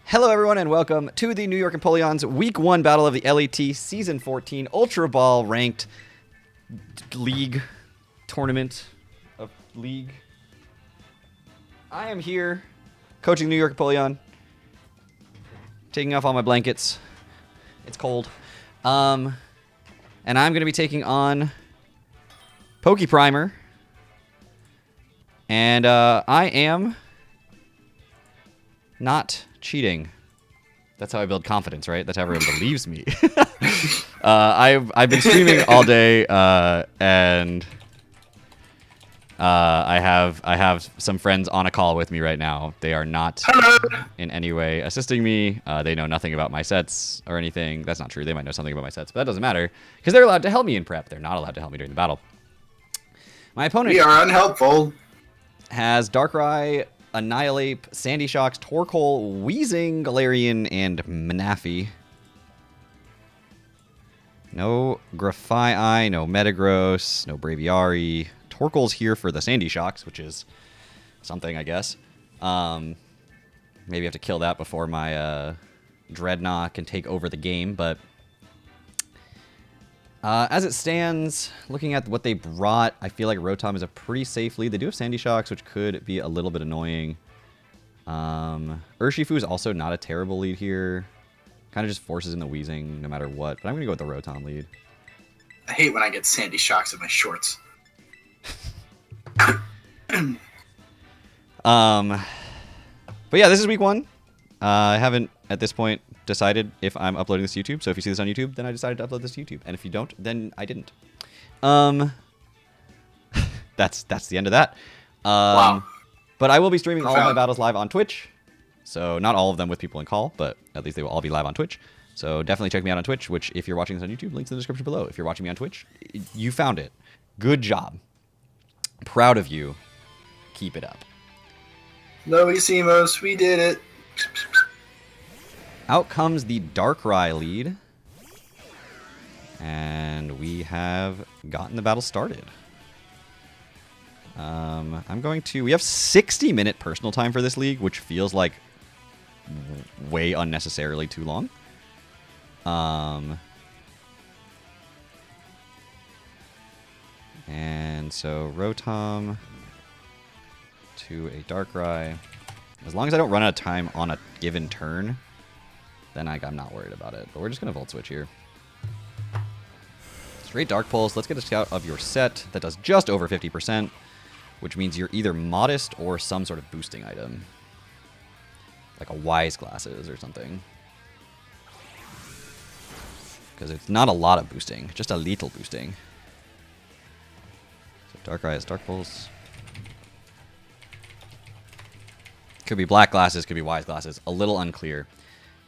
Hello, everyone, and welcome to the New York Empoleon's Week 1 Battle of the LET Season 14 Ultra Ball Ranked League Tournament of League. I am here coaching New York Empoleon, taking off all my blankets. It's cold. And I'm going to be taking on Poke Primer. And I am not cheating. That's how I build confidence, right? That's how everyone believes me. I've been streaming all day, and I have some friends on a call with me right now. They are not in any way assisting me. They know nothing about my sets or anything. That's not true. They might know something about my sets, but that doesn't matter because they're allowed to help me in prep. They're not allowed to help me during the battle. My opponent We are unhelpful. Has Darkrai, Annihilapes, Sandy Shocks, Torkoal, Weezing, Galarian, and Manaphy. No Grafai, no Metagross, no Braviary. Torkoal's here for the Sandy Shocks, which is something, I guess. Maybe I have to kill that before my Dreadnought can take over the game, but as it stands, looking at what they brought, I feel like Rotom is a pretty safe lead. They do have Sandy Shocks, which could be a little bit annoying. Urshifu is also not a terrible lead here. Kind of just forces in the Weezing no matter what, but I'm going to go with the Rotom lead. I hate when I get Sandy Shocks in my shorts. But yeah, this is week 1. I haven't, at this point, decided if I'm uploading this to YouTube. So if you see this on YouTube, then I decided to upload this to YouTube. And if you don't, then I didn't. That's the end of that. Wow. But I will be streaming all of my battles live on Twitch. So not all of them with people in call, but at least they will all be live on Twitch. So definitely check me out on Twitch, which if you're watching this on YouTube, links in the description below. If you're watching me on Twitch, you found it. Good job. Proud of you. Keep it up. No, Isimos, we did it. Out comes the Darkrai lead. And we have gotten the battle started. We have 60-minute personal time for this league, which feels like way unnecessarily too long. And so Rotom to a Darkrai. As long as I don't run out of time on a given turn, then I'm not worried about it. But we're just going to Volt Switch here. Straight Dark Pulse. Let's get a scout of your set that does just over 50%, which means you're either modest or some sort of boosting item. Like a Wise Glasses or something. Because it's not a lot of boosting, just a little boosting. So Darkrai has Dark Pulse. Could be Black Glasses, could be Wise Glasses. A little unclear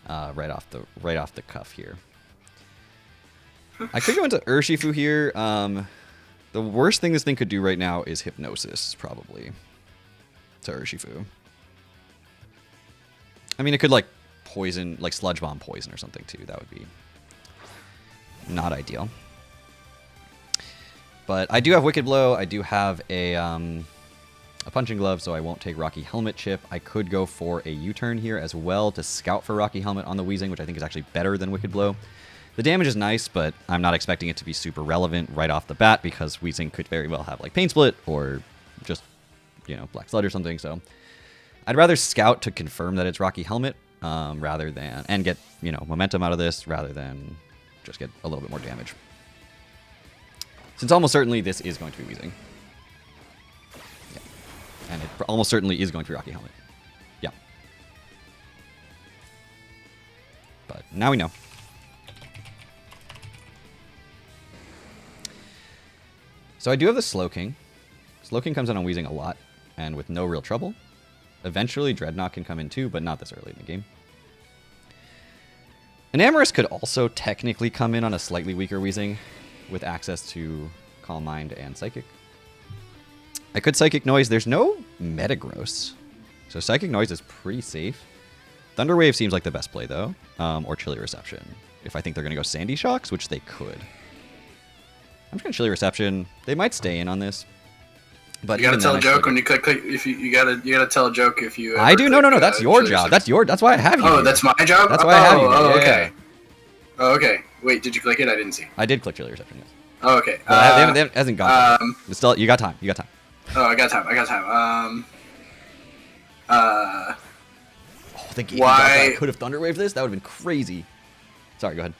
right off the cuff here. I could go into Urshifu here. The worst thing this thing could do right now is Hypnosis, probably, to Urshifu. I mean, it could, like, poison, like, Sludge Bomb poison or something, too. That would be not ideal. But I do have Wicked Blow. I do have a Punching Glove, so I won't take Rocky Helmet Chip. I could go for a U-turn here as well to scout for Rocky Helmet on the Weezing, which I think is actually better than Wicked Blow. The damage is nice, but I'm not expecting it to be super relevant right off the bat because Weezing could very well have like Pain Split or just, you know, Black Sludge or something. So I'd rather scout to confirm that it's Rocky Helmet rather than, and get, you know, momentum out of this rather than just get a little bit more damage. Since almost certainly this is going to be Weezing. Yeah. And it almost certainly is going to be Rocky Helmet. Yeah. But now we know. So I do have the Slowking. Slowking comes in on Weezing a lot, and with no real trouble. Eventually, Dreadnought can come in too, but not this early in the game. Enamorus could also technically come in on a slightly weaker Weezing, with access to Calm Mind and Psychic. I could Psychic Noise. There's no Metagross, so Psychic Noise is pretty safe. Thunder Wave seems like the best play, though, or Chilly Reception, if I think they're going to go Sandy Shocks, which they could. I'm just going to Chilly Reception. They might stay in on this. But you gotta even tell then, a joke when you click. If you gotta tell a joke if you. I do. No. Click, That's your chili job. reception. That's why I have you. Oh, here. that's my job. That's why I have you. Here. Oh, Yeah, okay. yeah. Oh, okay. Wait, did you click it? I didn't see. I did click chili reception. Yes. Oh, okay. But they hasn't gone. But still, you got time. You got time. Oh, I got time. Oh, the game I could have thunderwaved this. That would have been crazy. Sorry. Go ahead.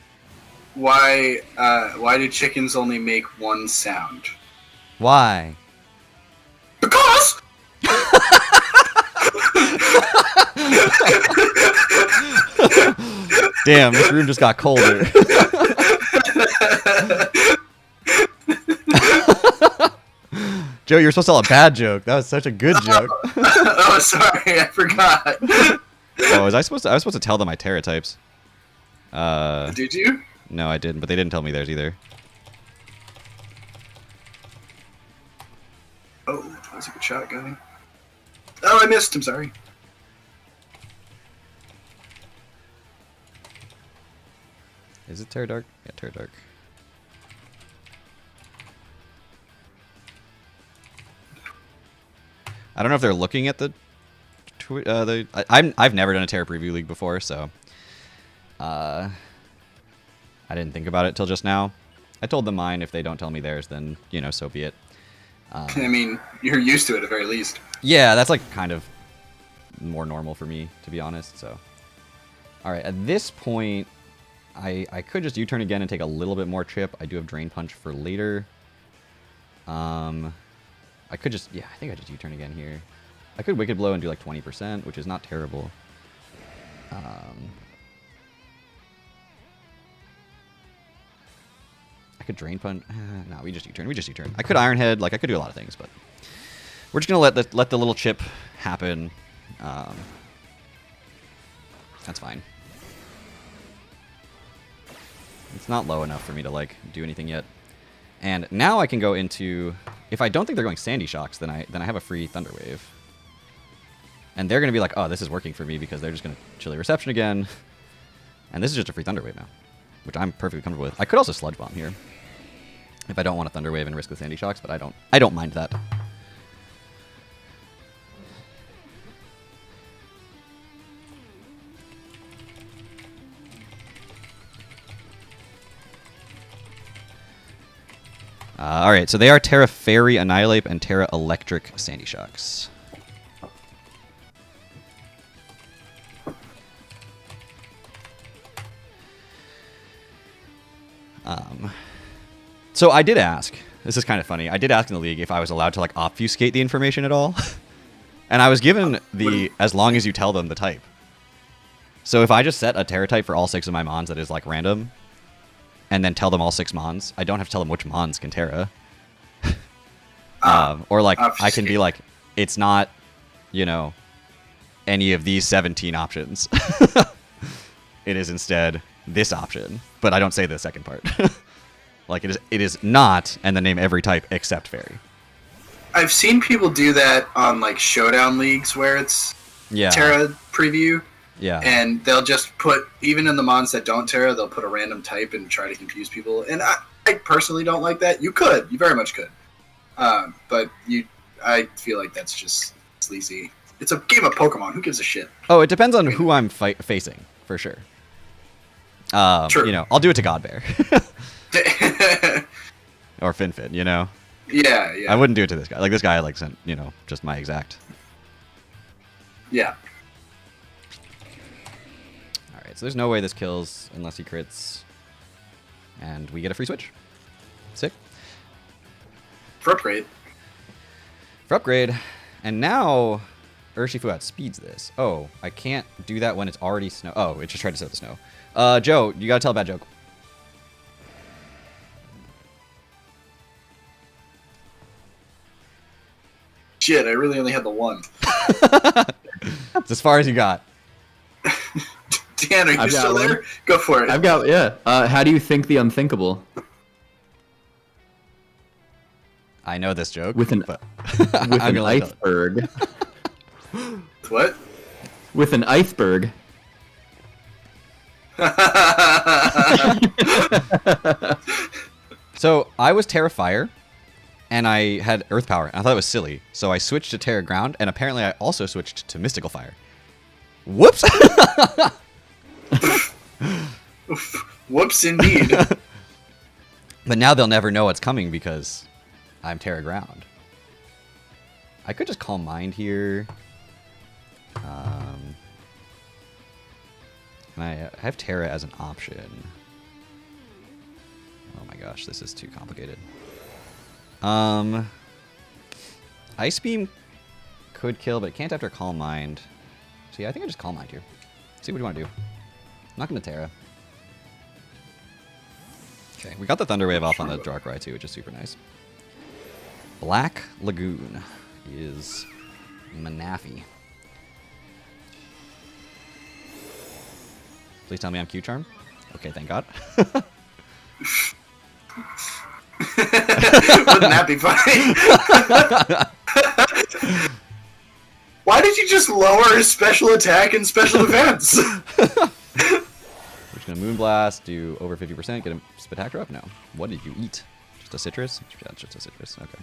Why do chickens only make one sound? Why? Because. Damn, this room just got colder. Joe, you were supposed to tell a bad joke. That was such a good joke. Oh, sorry, I forgot. Oh, I was supposed to tell them my Tera types. Did you? No, I didn't, but they didn't tell me theirs either. Oh, that was a good shot, guy. Oh, I missed. I'm sorry. Is it Tera Dark? Yeah, Tera Dark. I don't know if they're looking at the. I've never done a Tera preview league before, so I didn't think about it till just now. I told them mine. If they don't tell me theirs, then so be it. I mean, you're used to it at the very least. Yeah, that's like kind of more normal for me, to be honest. So, all right, at this point, I could just U-turn again and take a little bit more chip. I do have Drain Punch for later. I could just, yeah, I think I just U-turn again here. I could Wicked Blow and do like 20%, which is not terrible. I could Drain Punch. No, we just U-turn. We just U-turn. I could Iron Head. Like, I could do a lot of things, but we're just going to let the little chip happen. That's fine. It's not low enough for me to, like, do anything yet. And now I can go into... If I don't think they're going Sandy Shocks, then I have a free Thunder Wave. And they're going to be like, oh, this is working for me because they're just going to Chilly Reception again. And this is just a free Thunder Wave now, which I'm perfectly comfortable with. I could also Sludge Bomb here if I don't want a Thunder Wave and risk the Sandy Shocks, but I don't mind that. Alright, so they are Tera Fairy, Annihilape, and Tera Electric Sandy Shocks. So I did ask, this is kind of funny, I did ask in the league if I was allowed to like obfuscate the information at all. And I was given the, as long as you tell them the type. So if I just set a Tera type for all 6 of my Mons that is like random, and then tell them all 6 Mons, I don't have to tell them which Mons can Tera. Or like, I can be like, it's not, any of these 17 options. It is instead this option, but I don't say the second part. Like, it is not, and then name every type except Fairy. I've seen people do that on like Showdown leagues where it's Tera preview. Yeah. And they'll just put, even in the Mons that don't Tera, they'll put a random type and try to confuse people. And I personally don't like that. You could. You very much could. But I feel like that's just sleazy. It's a game of Pokemon. Who gives a shit? Oh, it depends on who I'm facing, for sure. True. I'll do it to Godbear. Or Finfin, Yeah, yeah. I wouldn't do it to this guy. Like, this guy, like, sent, just my exact. Yeah. Alright, so there's no way this kills unless he crits. And we get a free switch. Sick. For upgrade. For upgrade. And now Urshifu outspeeds this. Oh, I can't do that when it's already snow. Oh, it just tried to set the snow. Joe, you gotta tell a bad joke. Shit, I really only had the one. That's as far as you got. Dan, are you still there? Go for it. I've got, yeah. How do you think the unthinkable? I know this joke. With an iceberg. What? With an iceberg. So I was Tera Fire, and I had Earth Power, and I thought it was silly. So I switched to Terra Ground, and apparently I also switched to Mystical Fire. Whoops! Whoops, indeed. But now they'll never know what's coming because I'm Terra Ground. I could just Calm Mind here. And I have Terra as an option. Oh my gosh, this is too complicated. Ice Beam could kill, but it can't after Calm Mind. So yeah, I think I just Calm Mind here. See what you want to do. I'm not going to Terra. Okay, we got the Thunder Wave off on the Darkrai too, which is super nice. Black Lagoon is Manafi. Please tell me I'm Q-Charm. Okay, thank God. Wouldn't that be funny? Why did you just lower his special attack and special defense? We're just gonna Moonblast, do over 50%, get a Spectacra up? No. What did you eat? Just a citrus? Yeah, just a citrus. Okay.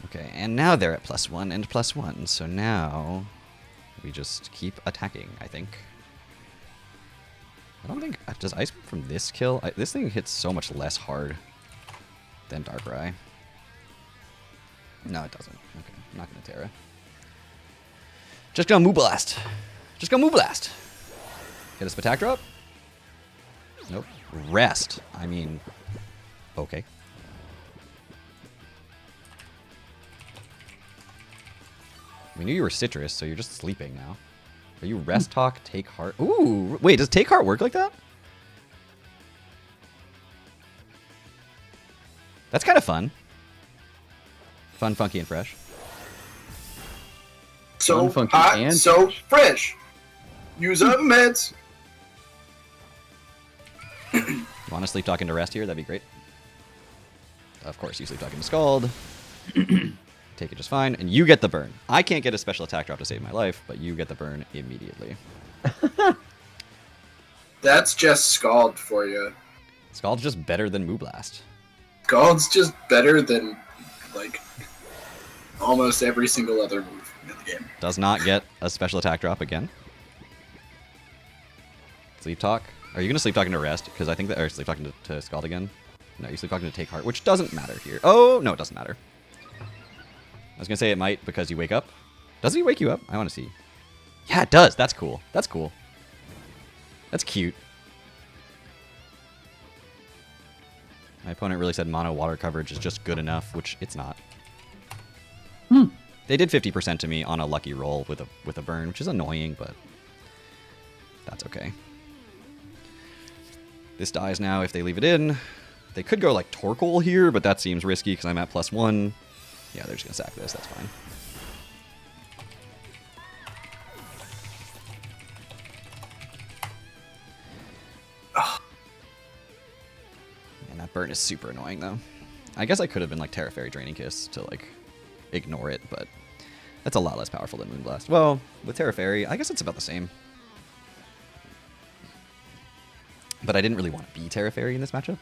Okay, and now they're at +1 and +1, so now we just keep attacking, I think. I don't think... Does Ice Beam from this kill? This thing hits so much less hard than Darkrai. No, it doesn't. Okay, I'm not going to Terra. Just gonna Moonblast. Just gonna Moonblast. Get a Spectacra up? Nope. Rest. I mean... Okay. We knew you were citrus, so you're just sleeping now. Are you rest talk, take heart? Ooh, wait, does take heart work like that? That's kind of fun. Fun, funky, and fresh. So Fun, funky, hot, and so fresh. Use up meds. You want to sleep talk into rest here? That'd be great. Of course, you sleep talk into Scald. Take it just fine, and you get the burn. I can't get a special attack drop to save my life, but you get the burn immediately. That's just Scald for you. Scald's just better than Moonblast. Scald's just better than, like, almost every single other move in the game. Does not get a special attack drop again. Sleep talk. Are you going to sleep talk into rest? Because I think that... Or sleep talking to Scald again? No, you sleep talking to take heart, which doesn't matter here. Oh, no, it doesn't matter. I was going to say it might because you wake up. Does he wake you up? I want to see. Yeah, it does. That's cool. That's cool. That's cute. My opponent really said mono water coverage is just good enough, which it's not. They did 50% to me on a lucky roll with a burn, which is annoying, but that's okay. This dies now if they leave it in. They could go like Torkoal here, but that seems risky because I'm at +1. Yeah, they're just going to sack this. That's fine. And that burn is super annoying, though. I guess I could have been like Terra Fairy Draining Kiss to like ignore it, but that's a lot less powerful than Moonblast. Well, with Terra Fairy, I guess it's about the same. But I didn't really want to be Terra Fairy in this matchup.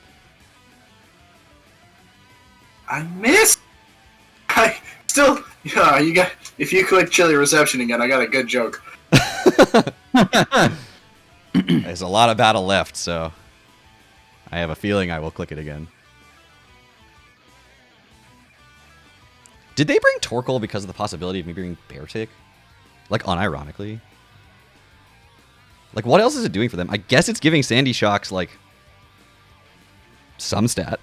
I missed. I still, yeah. You got. If you click Chili Reception again, I got a good joke. There's a lot of battle left, so I have a feeling I will click it again. Did they bring Torkoal because of the possibility of me bringing Beartic? Like, unironically? Like, what else is it doing for them? I guess it's giving Sandy Shocks, like, some stat.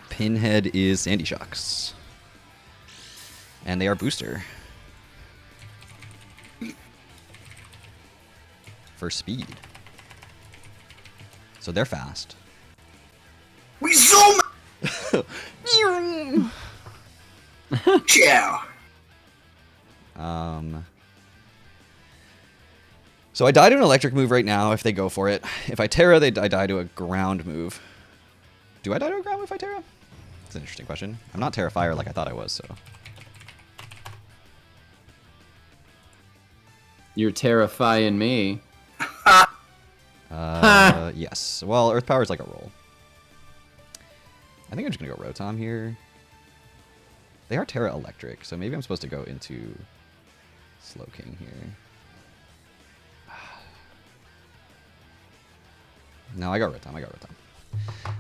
Pinhead is Sandy Shocks. And they are booster. For speed. So they're fast. We zoom. Ciao. So I die to an electric move right now if they go for it. If I Terra, I die to a ground move. Do I die to a ground move if I Terra? That's an interesting question. I'm not Terra Fire like I thought I was, so. You're terrifying me. Yes. Well, Earth Power is like a roll. I think I'm just going to go Rotom here. They are Terra Electric, so maybe I'm supposed to go into Slowking here. No, I got Rotom.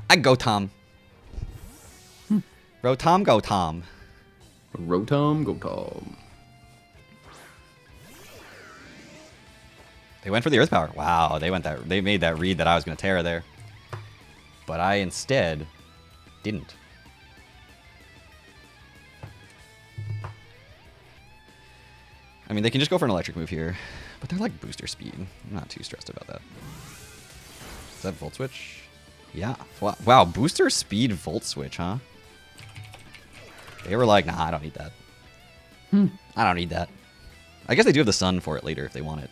I go Tom. Rotom, go Tom. Rotom, go Tom. They went for the Earth Power. Wow, they made that read that I was going to Terra there. But I instead didn't. I mean, they can just go for an electric move here, but they're like booster speed. I'm not too stressed about that. Is that Volt Switch? Yeah. Wow, booster speed Volt Switch, huh? They were like, nah, I don't need that. I don't need that. I guess they do have the Sun for it later if they want it.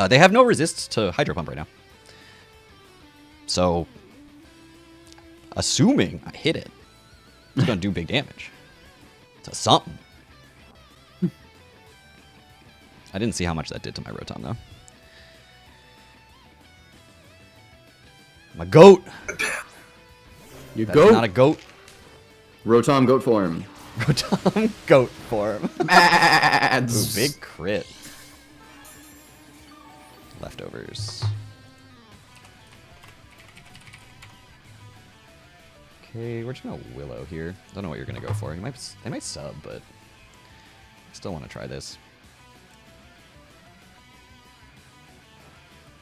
They have no resists to Hydro Pump right now. So, assuming I hit it, it's going to do big damage. To something. I didn't see how much that did to my Rotom, though. I'm a goat! You That goat? is not a goat. Rotom goat form. Rotom goat form. Mads. Ooh, big crit. Leftovers. Okay, we're just gonna Willow here. Don't know what you're gonna go for. They might sub, but I still want to try this.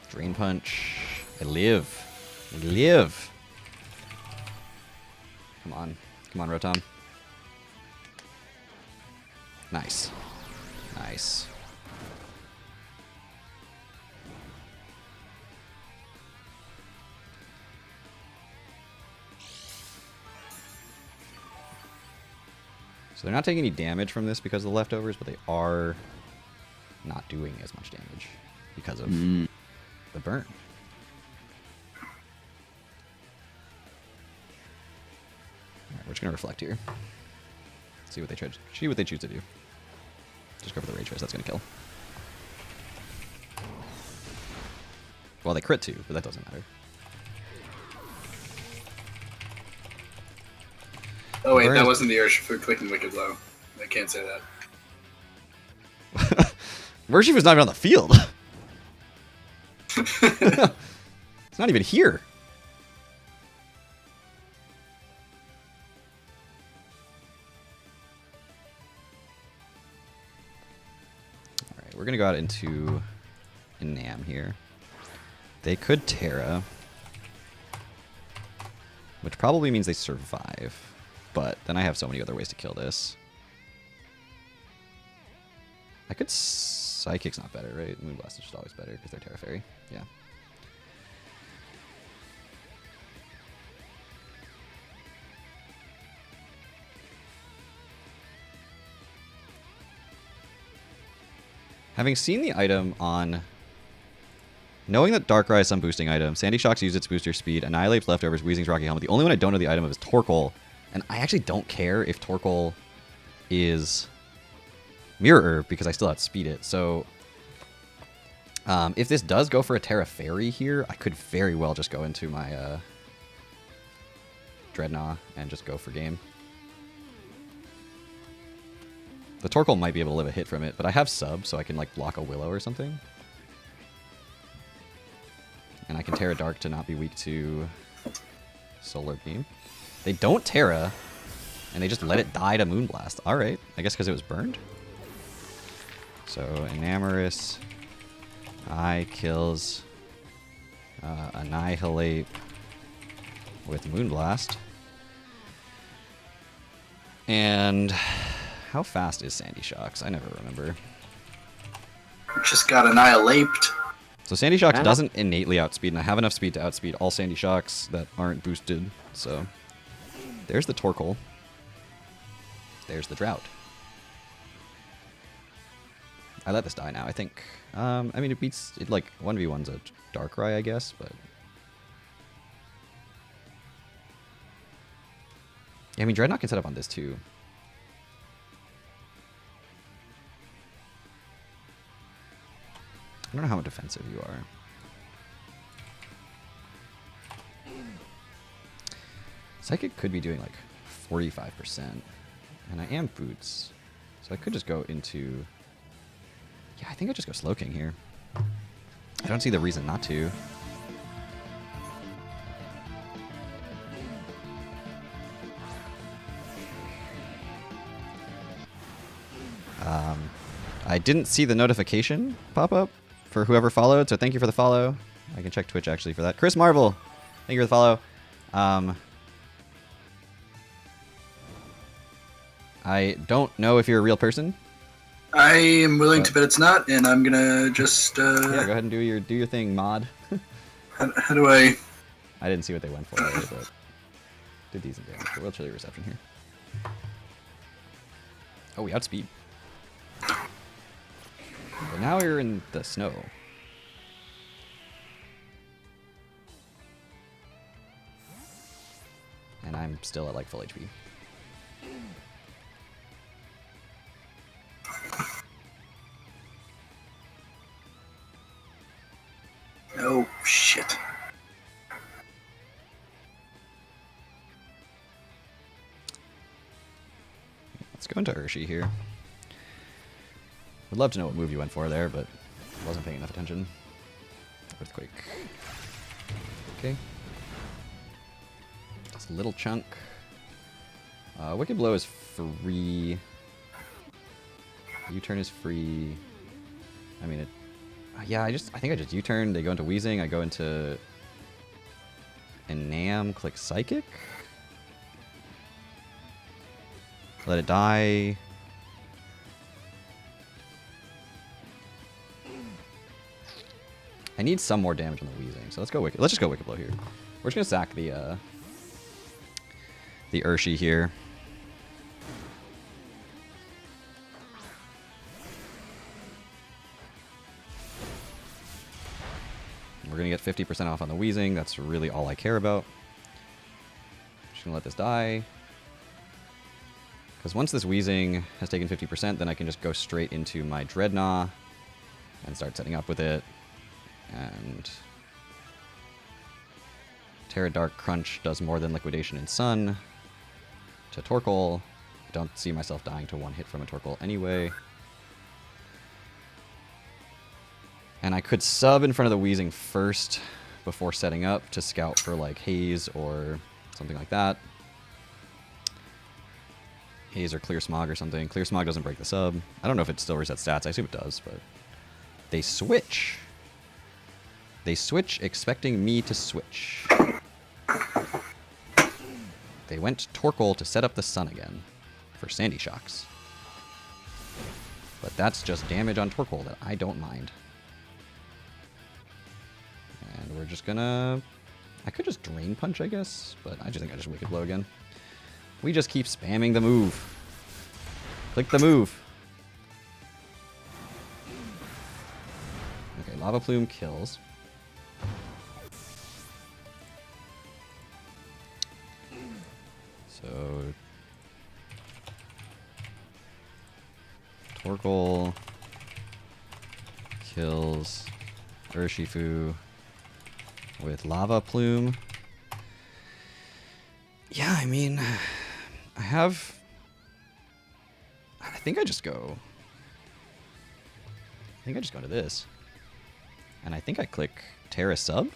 Drain Punch. I live. I live. Come on, Rotom. Nice. Nice. So they're not taking any damage from this because of the leftovers, but they are not doing as much damage because of the burn. Alright, we're just gonna reflect here. See what they choose to do. Just go for the Rage Fist, that's gonna kill. Well, they crit too, but that doesn't matter. Oh wait, that wasn't the Urshifu clicking Wicked Blow. I can't say that. Urshifu was not even on the field. It's not even here. Alright, we're going to go out into Enam here. They could Terra, which probably means they survive. But then I have so many other ways to kill this. I could... Psychic's not better, right? Moonblast is just always better because they're Terra Fairy. Yeah. Having seen the item on... Knowing that Darkrai is some boosting item, Sandy Shocks use its booster speed, Annihilapes leftovers, Weezing's Rocky Helmet. The only one I don't know the item of is Torkoal. And I actually don't care if Torkoal is Mirror Herb because I still outspeed it. So if this does go for a Terra Fairy here, I could very well just go into my Dreadnought and just go for game. The Torkoal might be able to live a hit from it, but I have sub, so I can like block a Willow or something. And I can Terra Dark to not be weak to Solar Beam. They don't Terra, and they just let it die to Moonblast. Alright, I guess because it was burned? So, Enamorous. I kills Annihilate with Moonblast. And how fast is Sandy Shocks? I never remember. Just got Annihilaped. So Sandy Shocks doesn't innately outspeed, and I have enough speed to outspeed all Sandy Shocks that aren't boosted, so... There's the Torkoal. There's the Drought. I let this die now, I think. I mean, it beats... It, like, 1v1's a Darkrai, I guess, but... Yeah, I mean, Dreadnought can set up on this, too. I don't know how defensive you are. Psychic could be doing like 45%. And I am boots. So I could just go into... Yeah, I think I just go Slow King here. I don't see the reason not to. I didn't see the notification pop up for whoever followed, so thank you for the follow. I can check Twitch actually for that. Chris Marvel, thank you for the follow. I don't know if you're a real person. I am willing to bet it's not, and I'm gonna just. Yeah, go ahead and do your thing, mod. How do I? I didn't see what they went for, really, but did decent damage. But we'll chill your reception here. Oh, we outspeed. But now we're in the snow. And I'm still at like full HP. Oh, shit. Let's go into Urshi here. Would love to know what move you went for there, but wasn't paying enough attention. Earthquake. Okay. Just a little chunk. Wicked Blow is free. U-turn is free. I mean, yeah, I think I just U-turn. They go into Wheezing. I go into Enam, click Psychic. Let it die. I need some more damage on the Wheezing, so let's go Wicked. Let's just go Wicked Blow here. We're just gonna sack the Urshi here. We're gonna get 50% off on the Wheezing. That's really all I care about. Just gonna let this die. Because once this Wheezing has taken 50%, then I can just go straight into my Dreadnought and start setting up with it. And Tera Dark Crunch does more than Liquidation in Sun to Torkoal. I don't see myself dying to one hit from a Torkoal anyway. And I could sub in front of the Wheezing first before setting up to scout for like Haze or something like that. Haze or Clear Smog or something. Clear Smog doesn't break the sub. I don't know if it still resets stats. I assume it does, but they switch. They switch expecting me to switch. They went Torkoal to set up the Sun again for Sandy Shocks. But that's just damage on Torkoal that I don't mind. And we're just gonna... I could just Drain Punch, I guess, but I just think I just Wicked Blow again. We just keep spamming the move. Click the move. Okay, Lava Plume kills. So Torkoal kills Urshifu with Lava Plume. Yeah, I mean, I think I just go to this. And I think I click Tera Sub.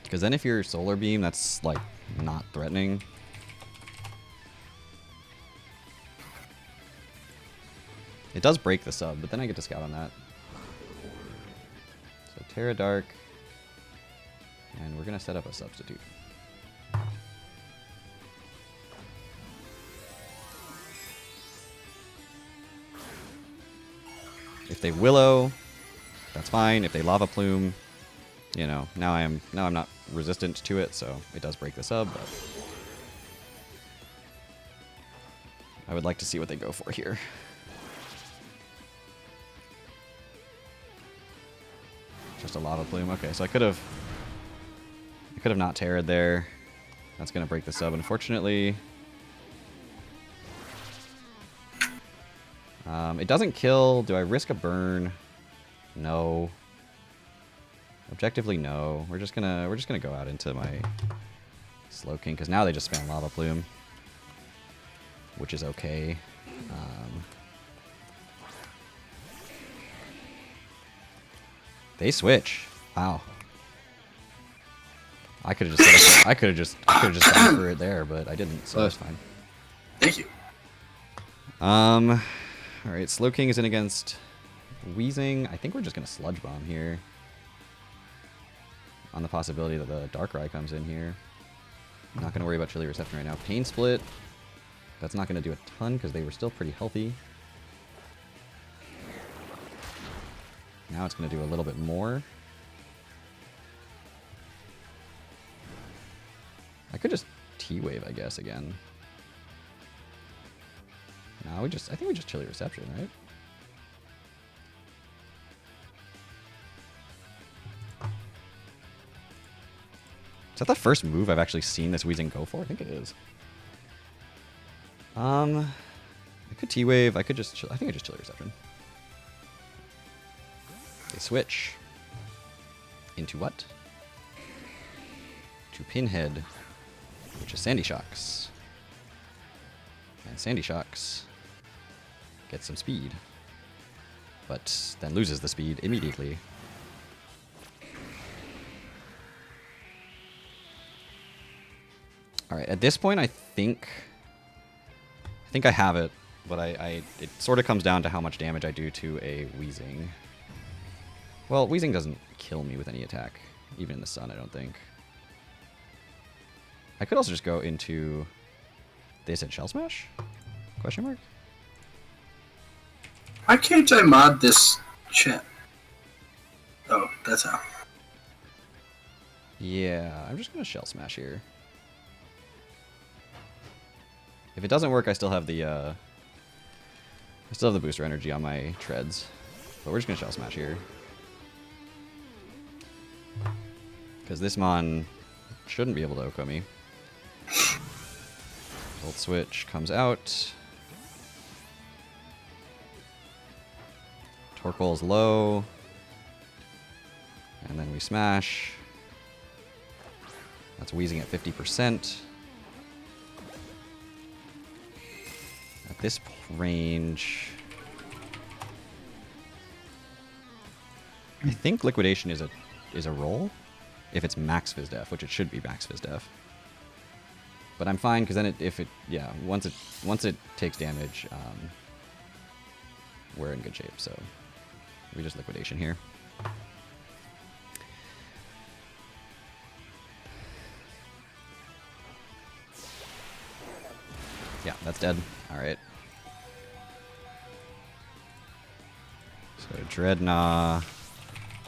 Because then if you're Solar Beam, that's like not threatening. It does break the sub, but then I get to scout on that. So Tera Dark. And we're going to set up a substitute. If they Willow, that's fine. If they Lava Plume, you know, now I'm not resistant to it, so it does break the sub, but I would like to see what they go for here. Just a Lava Plume. Okay, so I could have not Terra'd there. That's gonna break the sub, unfortunately. It doesn't kill. Do I risk a burn? No. Objectively, no. We're just gonna go out into my Slowking because now they just spam Lava Plume, which is okay. They switch. Wow. I could have just I could have just gone for it there, but I didn't, so that's fine. Thank you. All right, Slowking is in against Wheezing. I think we're just gonna Sludge Bomb here, on the possibility that the Darkrai comes in here. I'm not gonna worry about Chilly Reception right now. Pain Split. That's not gonna do a ton because they were still pretty healthy. Now it's gonna do a little bit more. I could just T-Wave, I guess, again. No, I think we just Chilly Reception, right? Is that the first move I've actually seen this Weezing go for? I think it is. I could T-Wave. I think I just Chilly Reception. They switch. Into what? To Pinhead, which is Sandy Shocks. And Sandy Shocks gets some speed, but then loses the speed immediately. All right, at this point, I think I have it, but it sort of comes down to how much damage I do to a Weezing. Well, Weezing doesn't kill me with any attack, even in the sun, I don't think. I could also just go into... They said Shell Smash? Question mark? Why can't I mod this chat? Oh, that's how. Yeah, I'm just going to Shell Smash here. If it doesn't work, I still have the booster energy on my treads. But we're just going to Shell Smash here. Because this Mon shouldn't be able to OHKO me. Volt Switch comes out. Torkoal's low. And then we smash. That's Weezing at 50%. At this range, I think Liquidation is a roll if it's max Fizdef, which it should be max Fizdef. But I'm fine because then once it takes damage, we're in good shape. So we just Liquidation here. Yeah, that's dead. Alright. So Dreadnought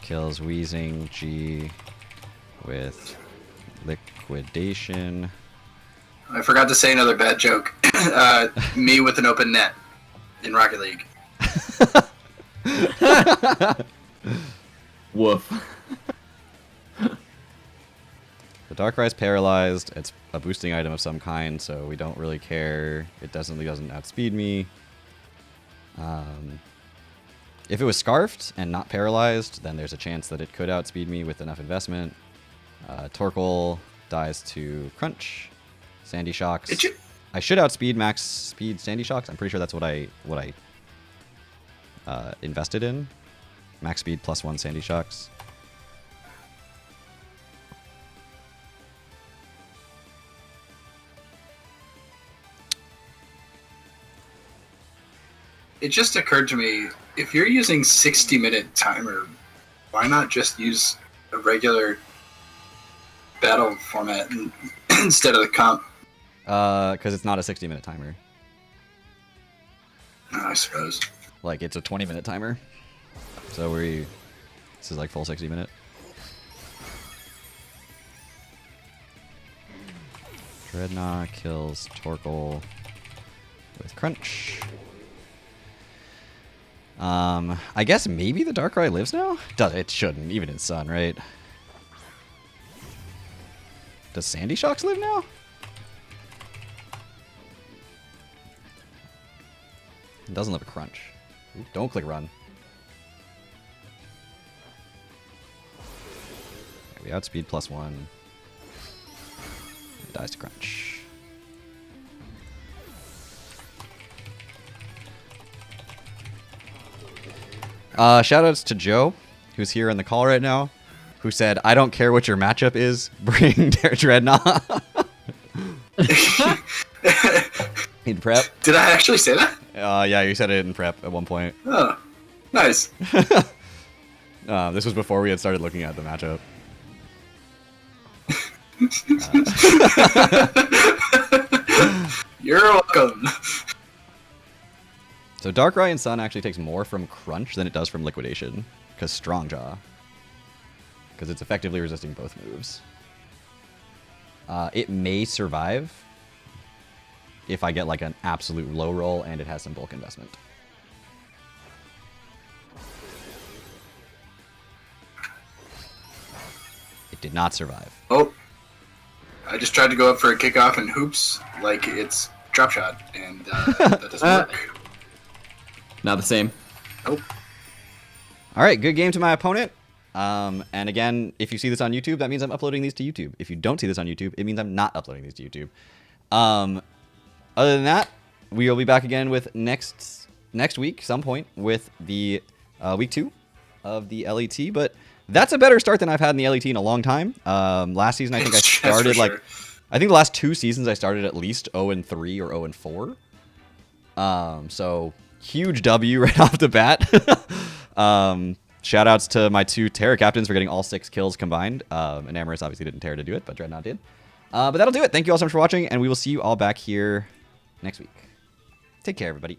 kills Weezing G with Liquidation. I forgot to say another bad joke. Me with an open net in Rocket League. Woof. The Darkrai's paralyzed. It's a boosting item of some kind, so we don't really care. It doesn't outspeed me. If it was Scarfed and not paralyzed, then there's a chance that it could outspeed me with enough investment. Torkoal dies to Crunch. Sandy Shocks. I should outspeed max speed Sandy Shocks. I'm pretty sure that's what I invested in. Max speed +1 Sandy Shocks. It just occurred to me, if you're using 60-minute timer, why not just use a regular battle format instead of the comp? Because it's not a 60-minute timer. I suppose. Like, it's a 20-minute timer. So this is like full 60-minute. Dreadnought kills Torkoal with Crunch. I guess maybe the Darkrai lives now? It shouldn't, even in Sun, right? Does Sandy Shocks live now? It doesn't love a crunch. Ooh, don't click run. Okay, we outspeed +1. It dies to crunch. Shoutouts to Joe, who's here in the call right now, who said, "I don't care what your matchup is, bring Dreadnought." In prep. Did I actually say that? Yeah, you said it in prep at one point. Oh, nice. This was before we had started looking at the matchup. You're welcome. So Darkrai and Sun actually takes more from Crunch than it does from Liquidation, because Strong Jaw. Because it's effectively resisting both moves. It may survive if I get like an absolute low roll and it has some bulk investment. It did not survive. Oh, I just tried to go up for a kickoff and hoops like it's drop shot, and that doesn't work. Not the same. Nope. All right, good game to my opponent. And again, if you see this on YouTube, that means I'm uploading these to YouTube. If you don't see this on YouTube, it means I'm not uploading these to YouTube. Other than that, we will be back again with next week, some point, with the week 2 of the LET. But that's a better start than I've had in the LET in a long time. Last season, I think I started like, I think the last 2 seasons I started at least 0-3 or 0-4. So huge W right off the bat. Shout outs to my 2 Tera captains for getting all 6 kills combined. And Amorous obviously didn't Tera to do it, but Dreadnought did. But that'll do it. Thank you all so much for watching, and we will see you all back here next week. Take care, everybody.